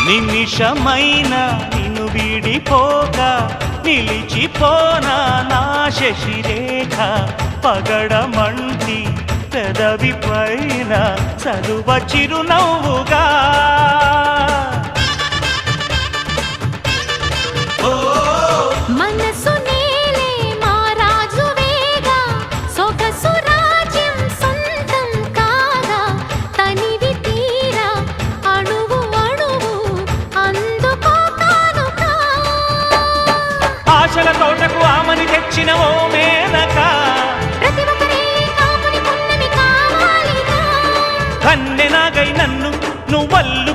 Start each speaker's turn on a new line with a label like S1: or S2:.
S1: నిమిషమైన నిన్ను వీడిపోక నిలిచిపోనా నా శశిరేఖ పగడమంటి పెదవి పైన చలువ చిరునవ్వుగా
S2: మనసు నేలే మా రాజువేగా సొగసు రాజ్యం సొంతం కాగా తనివి తీరా అణువు అణువు అందుకో కానుకా
S1: ఆశల తోటకు ఆమని తెచ్చిన ఓ మేనక
S2: ప్రతి ఒక్కరే కాముని పున్నమి కావాలిగా
S1: కన్నెనాగై నన్ను నువ్వల్లు